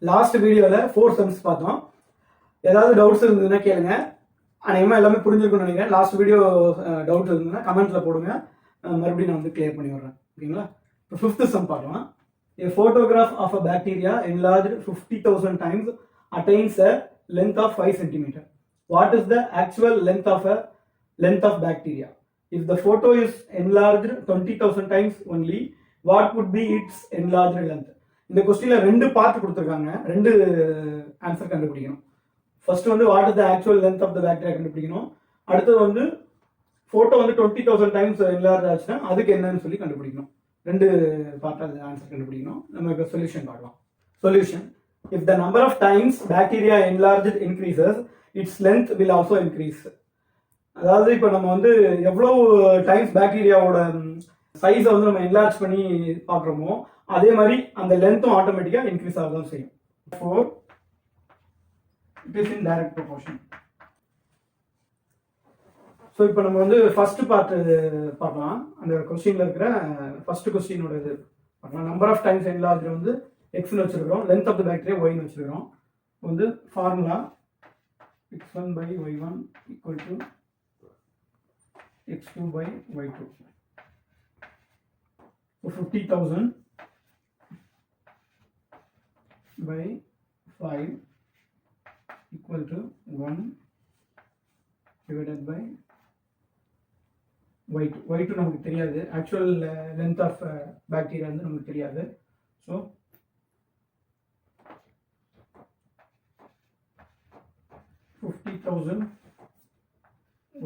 Last வீடியோவில் 4 sums பார்த்தோம். ஏதாவது டவுட்ஸ் இருந்ததுன்னா கேளுங்க. அநேகமாக எல்லாமே புரிஞ்சிருக்கும்னு நினைக்கிறேன். லாஸ்ட் வீடியோ டவுட் இருந்ததுன்னா கமெண்ட்டில் போடுங்க, மறுபடியும் நான் வந்து கிளியர் பண்ணி விட்றேன். ஓகேங்களா? இப்போ 5th சம் பார்க்கலாம். A photograph of a bacteria enlarged 50,000 times attains a length of 5 cm. What is the actual length of bacteria? If the photo is enlarged 20,000 times only, what would be its enlarged length? இந்த கொஸ்டின்ல 2 part கொடுத்துருக்காங்க. 2 answer கண்டுபிடிக்கணும். First வந்து what is the actual length of the bacteria கண்டுபிடிக்கணும். அடுத்தது வந்து photo வந்து 20,000 times enlarge ஆச்சுன்னா அதுக்கு என்னன்னு சொல்லி கண்டுபிடிக்கணும். 2 பார்ட் ஆன்சர் கண்டுபிடிக்கணும். நம்ம இப்போ சொல்யூஷன் பார்க்கலாம். Solution: if the number of times bacteria enlarged increases, its length will also increase. அதாவது இப்போ நம்ம வந்து எவ்வளவு டைம்ஸ் பாக்டீரியாவோட சைஸை வந்து நம்ம என்லார்ஜ் பண்ணி பார்க்குறோமோ அதே மாதிரி அந்த லென்த்தும் ஆட்டோமேட்டிக்காக இன்க்ரீஸ் ஆக தான் செய்யும். Therefore, it is in direct proportion. So இப்போ நம்ம வந்து ஃபர்ஸ்ட் பார்ட் பார்க்கலாம். அந்த கொஸ்டின்ல இருக்கிற ஃபர்ஸ்ட் கொஸ்டினோட இது பார்க்கலாம். நம்பர் ஆஃப் டைம்ஸ் என்லார்ஜ் வந்து எக்ஸ்னு வச்சிருக்கிறோம், லென்த் ஆஃப் த பாக்டீரியா ஒய்னு வச்சிருக்கிறோம். வந்து formula x1 by y1 equal to x2 by y2. So 50,000 by 5 equal to 1 divided by y2. y2 நமக்கு தெரியாது, ஆக்சுவல் லென்த் ஆஃப் பாக்டீரியா வந்து நமக்கு தெரியாது. So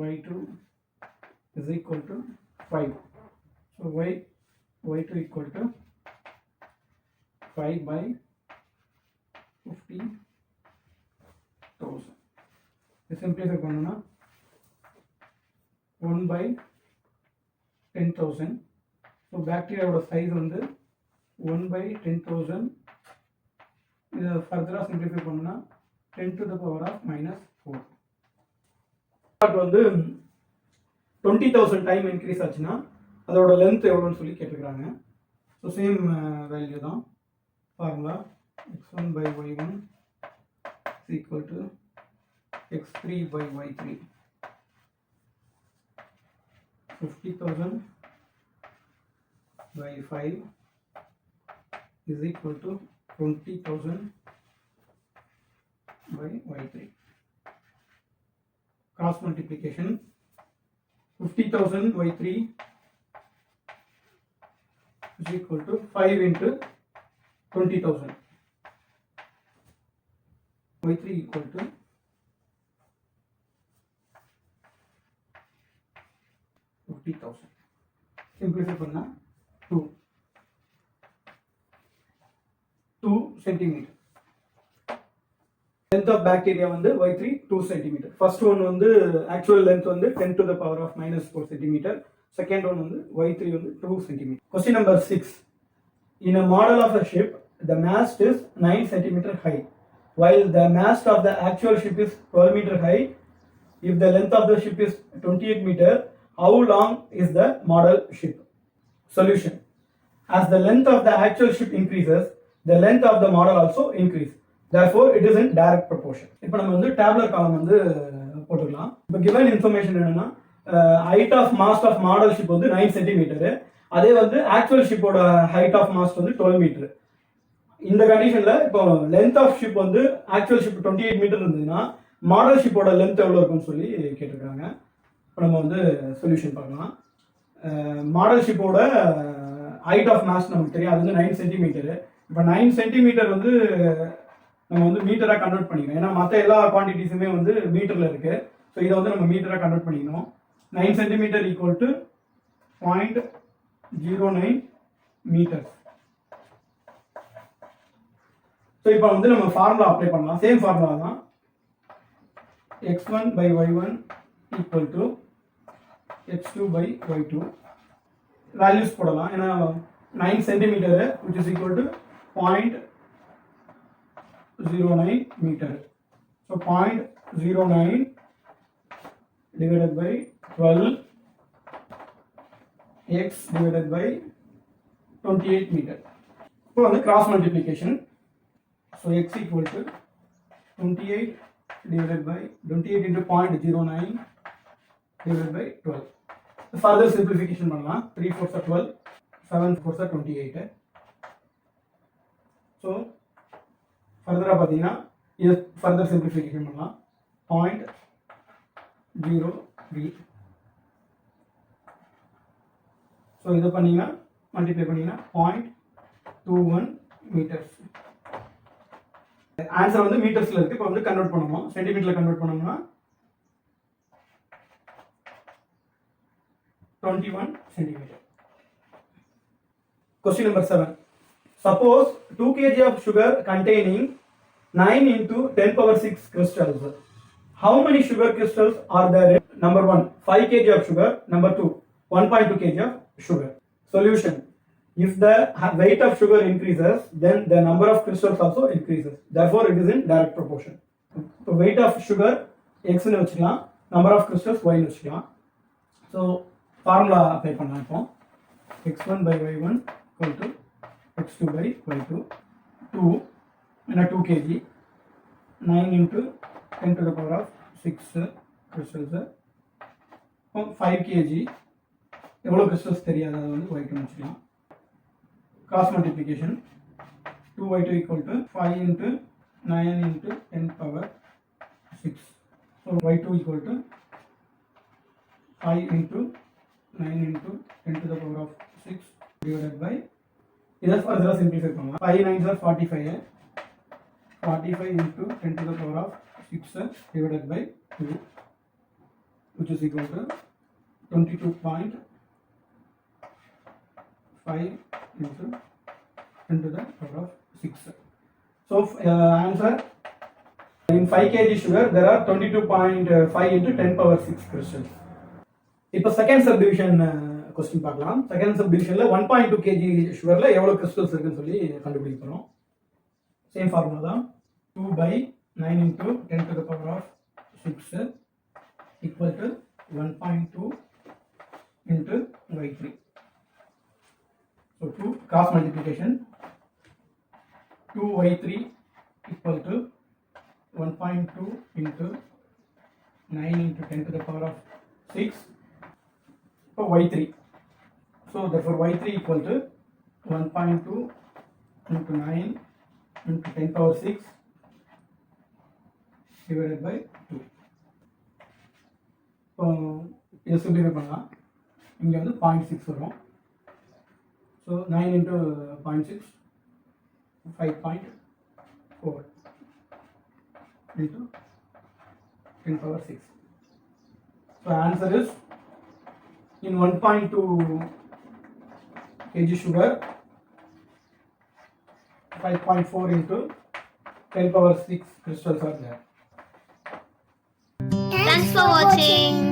y2 is equal to 5. So y2 equal to 5 by 50,000. This simplify பண்ணனும்னா 1 by 10,000. So பாக்டீரியாவோட size வந்து 1 by 10,000. இதை ஃபர்தரா simplify பண்ணா 10 to the power of minus 4. But வந்து 20,000 டைம் இன்க்ரீஸ் ஆச்சுன்னா அதோட லென்த் எவ்வளோன்னு சொல்லி கேட்டுக்கிறாங்க. ஸோ சேம் வேல்யூ தான். Formula x1 by y1 is equal to x3 by y3. 50,000 by 5 is equal to 20,000 by y3. Cross multiplication: 50,000 y3 is equal to 5 into 20,000. y3 equal to 50,000. Simplify பண்ணா 2 centimeter. Length of bacteria வந்து y3 2 cm. First one வந்து actual length வந்து 10 to the power of minus 4 cm. Second one வந்து y3 வந்து 2 cm. Question number 6. In a model of a ship, the mast is 9 cm high, while the mast of the actual ship is 12 meter high. If the length of the ship is 28 meter, how long is the model ship? Solution: as the length of the actual ship increases, the length of the model also increases. Therefore, it is in direct proportion. இப்போ நம்ம வந்து tabular காலம் வந்து போட்டுக்கலாம். இப்போ given information என்னன்னா height of mast of model ship வந்து 9 cm, அதே வந்து actual shipோட height of mast வந்து 12 meter. இந்த கண்டிஷன்ல இப்போ length of ship வந்து actual ship 28 meter இருந்ததுன்னா மாடல் ஷிப்போட லென்த் எவ்வளவு இருக்கும்னு சொல்லி கேட்டிருக்காங்க. இப்போ நம்ம வந்து சொல்யூஷன் பார்க்கலாம். மாடல் ஷிப்போட height of mast நமக்கு தெரியும், அது வந்து 9 cm. இப்போ 9 cm வந்து நம்ம வந்து மீட்டரா கன்வெர்ட் பண்ணிக்கணும். ஏன்னா மற்ற எல்லா குவான்டிட்டிஸுமே வந்து மீட்டர்ல இருக்கு. ஸோ இதை வந்து நம்ம மீட்டரா கன்வெர்ட் பண்ணிக்கணும். 9 centimetre equal to 0.09 metre. So இப்போ வந்து நம்ம ஃபார்முலா அப்ளை பண்ணலாம். சேம் ஃபார்முலா தான். x1 by y1 equal to x2 by y2. Values போடலாம். ஏன்னா 9 centimetre which is equal to 0.09 meter. So 0.09 divided by 12 x divided by 28 meter. இப்போ வந்து cross multiplication. So x equal to 28 divided by 28 into 0.09 divided by 12. Further simplification பண்ணலாம். 3 4s are 12, 7 4s are 28. So further பார்த்தீங்கன்னா இது further simplification பண்ணலாம். 0.03. So இதை பண்ணீங்கன்னா multiply பண்ணீங்கன்னா 0.21 meters. Answer வந்து மீட்டர்ஸ்ல இருக்கு. இப்போ வந்து கன்வெர்ட் பண்ணணும். சென்டிமீட்டர்ல கன்வெர்ட் பண்ணோம்னா 21 centimeter. Question number 7. Suppose 2 kg of sugar containing 9 into 10 power 6 crystals. How many sugar crystals are there? Number 1, 5 kg of sugar. Number 2, 1.2 kg of sugar. Solution. If the weight of sugar increases, then the number of crystals also increases. Therefore, it is in direct proportion. So, weight of sugar x னு வச்சுக்கலாம், number of crystals y னு வச்சுக்கலாம். So, formula apply பண்ணலாம் இப்போ. x1 by y1 equal to x2 by y2. 2 kg, 9 into 10 to the power of 6 crystals. 5 kg, எவ்வளோ crystals தெரியாது, அது வந்து y2 வச்சுக்கலாம். Cross multiplication, 2y2 equal to 5 into 9 into 10 power 6. So y2 equal to 5 into 9 into 10 to the power of 6 divided by, இதை further simplify பண்ணலாம். 5 9s are 45. 45 into 10 to the power of 6 divided by 2, which is equal to 22.5 into 10 to the power of 6. So answer, in 5 kg sugar there are 22.5 into 10 power 6 crystals. இப்போ second subdivision question பார்க்கலாம். Second சப்டிவிஷன்ல 1.2 kg சுகர்ல எவ்வளவு crystals இருக்குன்னு சொல்லி கண்டுபிடிக்க போறோம். Same formula தான். 2 by 9 into 10 to the power of 6 equal to 1.2 into y3. So 2 cross multiplication, 2y3 equal to 1.2 into 9 into 10 to the power of 6 for y3. So therefore y3 equal to 1.2 into 9 into 10 power 6 divided by 2. இதை simplify பண்ணலாம். இங்கே வந்து 0.6 வரும். So 9 into 0.6, 5.4 into 10 power 6. So answer is, in 1.2 kg sugar, 5.4 into 10 power 6 crystals are there. Thanks for watching.